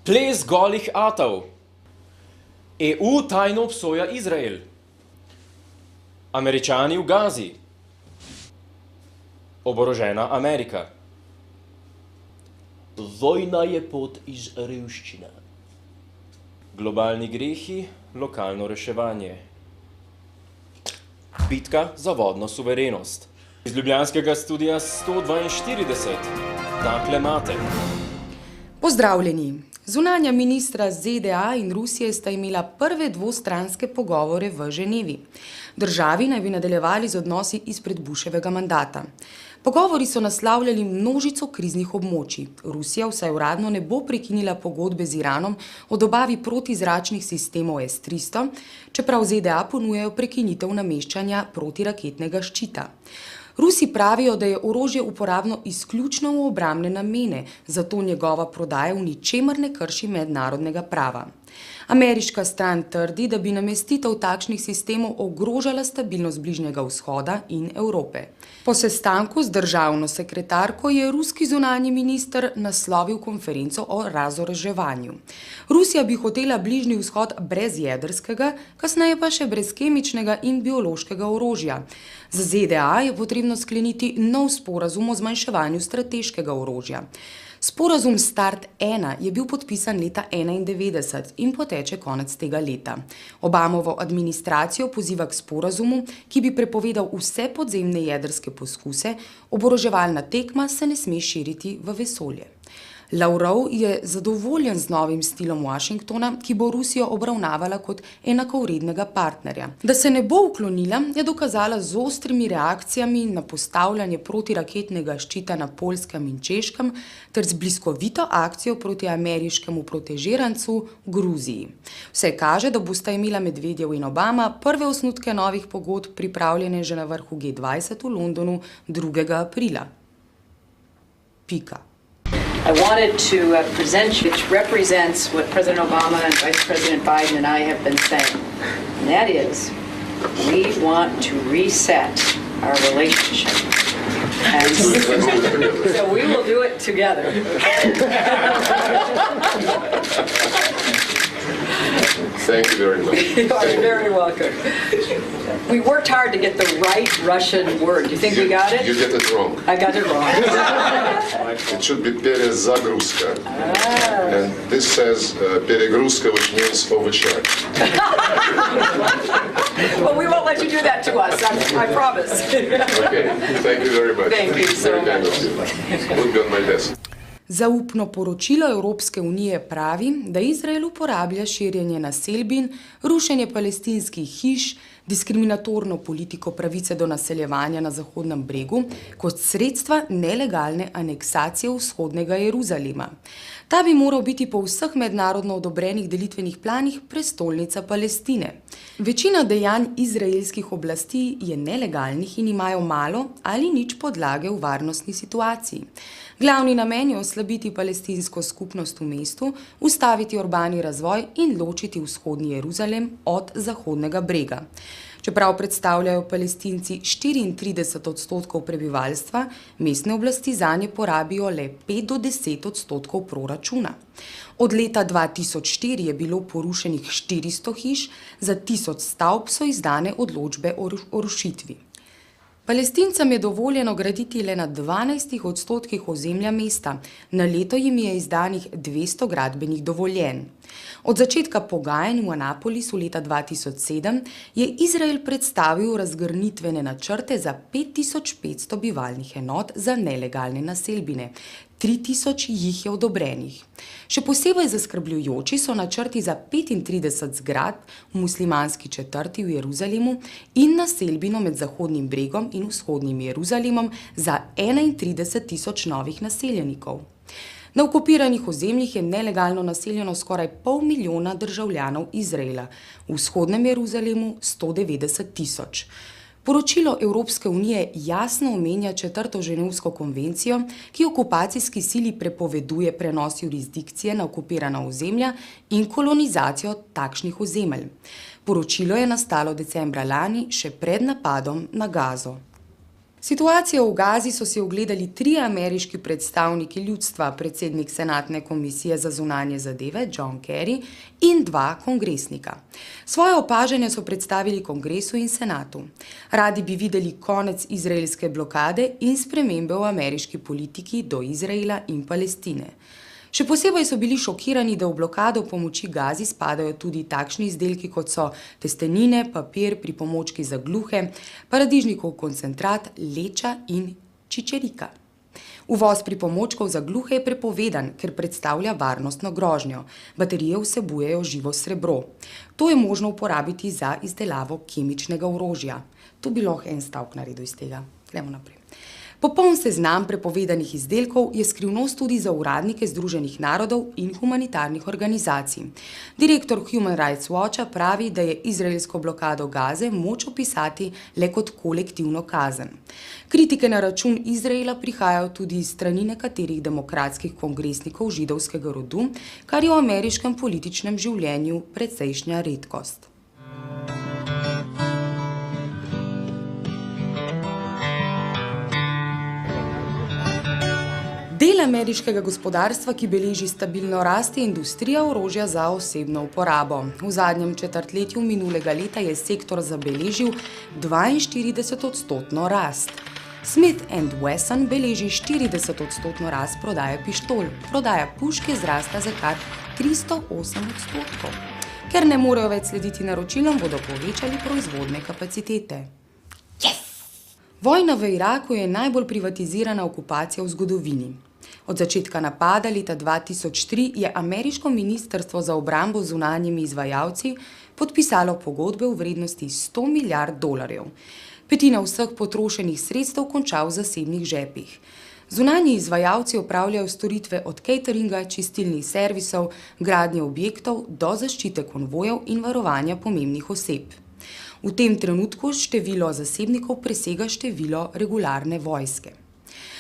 Ples golih atov. EU tajno obsoja Izrael. Američani v Gazi. Oborožena Amerika. Vojna je pot iz revščine. Globalni grehi, lokalno reševanje. Bitka za vodno suverenost. Iz ljubljanskega studia 142. Takle imate. Pozdravljeni. Zunanja ministra ZDA in Rusije sta imela prve dvostranske pogovore v Ženevi. Državi naj bi nadaljevali z odnosi izpred Bushevega mandata. Pogovori so naslavljali množico kriznih območij. Rusija vsaj uradno ne bo prekinila pogodbe z Iranom o dobavi protizračnih sistemov S-300, čeprav ZDA ponujajo prekinitev nameščanja protiraketnega ščita. Rusi pravijo, da je orožje uporabno izključno v obrambne namene, zato njegova prodaja v ničemer ne krši mednarodnega prava. Ameriška stran trdi, da bi namestitev takšnih sistemov ogrožala stabilnost Bližnjega vzhoda in Evrope. Po sestanku z državno sekretarko je ruski zunanji minister naslovil konferenco o razoroževanju. Rusija bi hotela Bližnji vzhod brez jedrskega, kasneje pa še brez kemičnega in biološkega orožja. Za ZDA je potrebno skleniti nov sporazum o zmanjševanju strateškega orožja. Sporazum START 1 je bil podpisan leta 1991 in poteče konec tega leta. Obamovo administracijo poziva k sporazumu, ki bi prepovedal vse podzemne jedrske poskuse, oboroževalna tekma se ne sme širiti v vesolje. Lavrov je zadovoljen z novim stilom Washingtona, ki bo Rusijo obravnavala kot enakovrednega partnerja. Da se ne bo uklonila, je dokazala z ostrimi reakcijami na postavljanje protiraketnega ščita na Poljskem in Češkem ter z bliskovito akcijo proti ameriškemu protežirancu Gruziji. Vse kaže, da bosta imela Medvedjev in Obama prve osnutke novih pogodb pripravljene že na vrhu G20 v Londonu 2. aprila. Pika. I wanted to present you, which represents what President Obama and Vice President Biden and I have been saying. And that is, we want to reset our relationship. And so we will do it together. Thank you very much. You are very welcome. We worked hard to get the right Russian word. Do you think we got it? You get it wrong. I got it wrong. It should be перезагрузка. And this says перегрузка, which means overcharge. Well, we won't let you do that to us, I promise. Okay, thank you very much. Thank you so Very kind much. of you. Would be on my desk. Zaupno poročilo Evropske unije pravi, da Izrael uporablja širjenje naselbin, rušenje palestinskih hiš, diskriminatorno politiko pravice do naseljevanja na Zahodnem bregu kot sredstva nelegalne aneksacije vzhodnega Jeruzalema. Ta bi moral biti po vseh mednarodno odobrenih delitvenih planih prestolnica Palestine. Večina dejanj izraelskih oblasti je nelegalnih in imajo malo ali nič podlage v varnostni situaciji. Glavni namen je oslabiti palestinsko skupnost v mestu, ustaviti urbani razvoj in ločiti vzhodni Jeruzalem od Zahodnega brega. Čeprav predstavljajo Palestinci 34% prebivalstva, mestne oblasti zanje porabijo le 5 do 10% proračuna. Od leta 2004 je bilo porušenih 400 hiš, za 1000 stavb so izdane odločbe o rušitvi. Palestincem je dovoljeno graditi le na 12% ozemlja mesta, na leto jim je izdanih 200 gradbenih dovoljenj. Od začetka pogajanj v Anapolisu leta 2007 je Izrael predstavil razgrnitvene načrte za 5500 bivalnih enot za nelegalne naselbine. 3000 jih je odobrenih. Še posebej zaskrbljujoči so načrti za 35 zgradb v muslimanski četrti v Jeruzalemu in naselbino med Zahodnim bregom in vzhodnim Jeruzalemom za 31 000 novih naseljenikov. Na okupiranih ozemljih je nelegalno naseljeno skoraj 500 000 državljanov Izraela, v vzhodnem Jeruzalemu 190 000. Poročilo Evropske unije jasno omenja 4. ženevsko konvencijo, ki okupacijski sili prepoveduje prenos jurisdikcije na okupirana ozemlja in kolonizacijo takšnih ozemelj. Poročilo je nastalo decembra lani, še pred napadom na Gazo. Situacijo v Gazi so si ogledali 3 ameriški predstavniki ljudstva, predsednik Senatne komisije za zunanje zadeve John Kerry in 2 kongresnika. Svoje opažanja so predstavili kongresu in senatu. Radi bi videli konec izraelske blokade in spremembe v ameriški politiki do Izraela in Palestine. Še posebej so bili šokirani, da v blokado pomoči Gazi spadajo tudi takšni izdelki, kot so testenine, papir, pripomočki za gluhe, paradižnikov koncentrat, leča in čičerika. Uvoz pripomočkov za gluhe je prepovedan, ker predstavlja varnostno grožnjo. Baterije vsebujejo živo srebro. To je možno uporabiti za izdelavo kemičnega orožja. Tu bi lahko en stavek naredil iz tega. Gremo naprej. Popoln seznam prepovedanih izdelkov je skrivnost tudi za uradnike Združenih narodov in humanitarnih organizacij. Direktor Human Rights Watcha pravi, da je izraelsko blokado Gaze moč opisati le kot kolektivno kazen. Kritike na račun Izraela prihajajo tudi iz strani nekaterih demokratskih kongresnikov židovskega rodu, kar je v ameriškem političnem življenju precejšnja redkost. Del ameriškega gospodarstva, ki beleži stabilno rast, je industrija orožja za osebno uporabo. V zadnjem četrtletju minulega leta je sektor zabeležil 42% rast. Smith & Wesson beleži 40% rast prodaje pištol. Prodaja puške zrasta za kar 308%. Ker ne morejo več slediti naročilom, bodo povečali proizvodne kapacitete. Vojna v Iraku je najbolj privatizirana okupacija v zgodovini. Od začetka napada leta 2003 je ameriško ministrstvo za obrambo z zunanjimi izvajalci podpisalo pogodbe v vrednosti $100 milijard. Petina vseh potrošenih sredstev konča v zasebnih žepih. Zunanji izvajalci opravljajo storitve od cateringa, čistilnih servisov, gradnje objektov do zaščite konvojev in varovanja pomembnih oseb. V tem trenutku število zasebnikov presega število regularne vojske.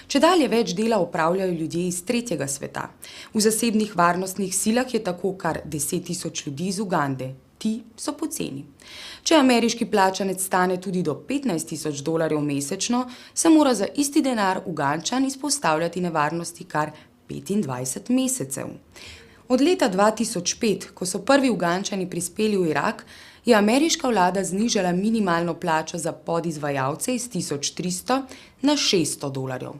Čedalje več dela opravljajo ljudje iz tretjega sveta. V zasebnih varnostnih silah je tako kar 10.000 ljudi iz Ugande. Ti so poceni. Če ameriški plačanec stane tudi do $15.000 mesečno, se mora za isti denar Ugančan izpostavljati nevarnosti kar 25 mesecev. Od leta 2005, ko so prvi Ugančani prispeli v Irak, je ameriška vlada znižala minimalno plačo za podizvajalce iz $1.300 na $600.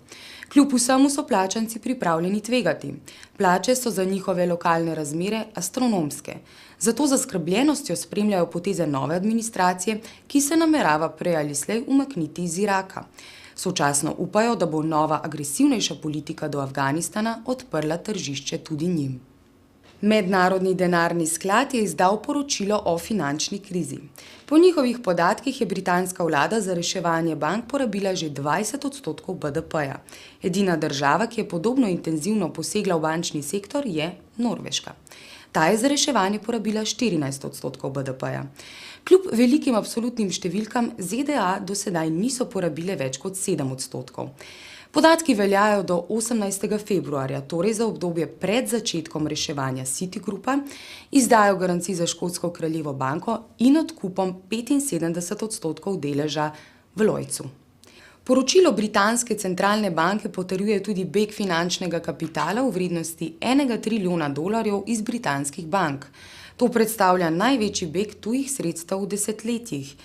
Kljub vsemu so plačanci pripravljeni tvegati. Plače so za njihove lokalne razmere astronomske. Zato zaskrbljenostjo spremljajo poteze nove administracije, ki se namerava prej ali slej umakniti iz Iraka. Sočasno upajo, da bo nova agresivnejša politika do Afganistana odprla tržišče tudi njim. Mednarodni denarni sklad je izdal poročilo o finančni krizi. Po njihovih podatkih je britanska vlada za reševanje bank porabila že 20% BDP-ja. Edina država, ki je podobno intenzivno posegla v bančni sektor, je Norveška. Ta je za reševanje porabila 14% BDP-ja. Kljub velikim absolutnim številkam ZDA do sedaj niso porabile več kot 7%. Podatki veljajo do 18. februarja, torej za obdobje pred začetkom reševanja Citigroupa, izdajo garancij za škotsko kraljevo banko in odkupom 75% deleža v Lloydsu. Poročilo britanske centralne banke potrjuje tudi beg finančnega kapitala v vrednosti $1 trilijona iz britanskih bank. To predstavlja največji beg tujih sredstev v desetletjih.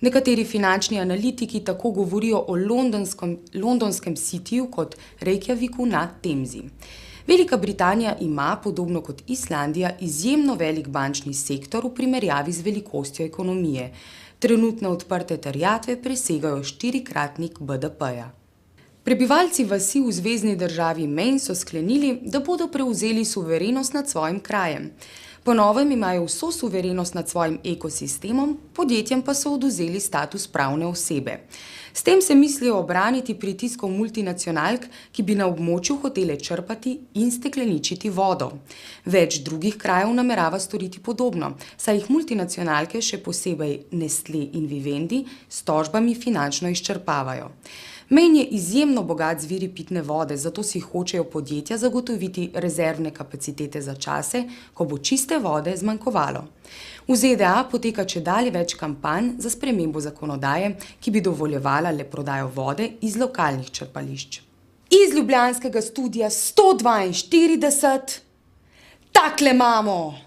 Nekateri finančni analitiki tako govorijo o londonskem Cityju kot Reykjaviku na Temzi. Velika Britanija ima, podobno kot Islandija, izjemno velik bančni sektor v primerjavi z velikostjo ekonomije. Trenutne odprte terjatve presegajo 4-kratnik BDP-ja. Prebivalci vasi v zvezni državi Maine so sklenili, da bodo prevzeli suverenost nad svojim krajem. Po novem imajo vso suverenost nad svojim ekosistemom, podjetjem pa so odvzeli status pravne osebe. S tem se mislijo obraniti pritiskov multinacionalk, ki bi na območju hotele črpati in stekleničiti vodo. Več drugih krajev namerava storiti podobno, saj jih multinacionalke, še posebej Nestlé in Vivendi, s tožbami finančno izčrpavajo. Maine je izjemno bogat z viri pitne vode, zato si hočejo podjetja zagotoviti rezervne kapacitete za čase, ko bo čiste vode zmanjkovalo. V ZDA poteka čedalje več kampanj za spremembo zakonodaje, ki bi dovoljevala le prodajo vode iz lokalnih črpališč. Iz ljubljanskega studia 142, takle imamo!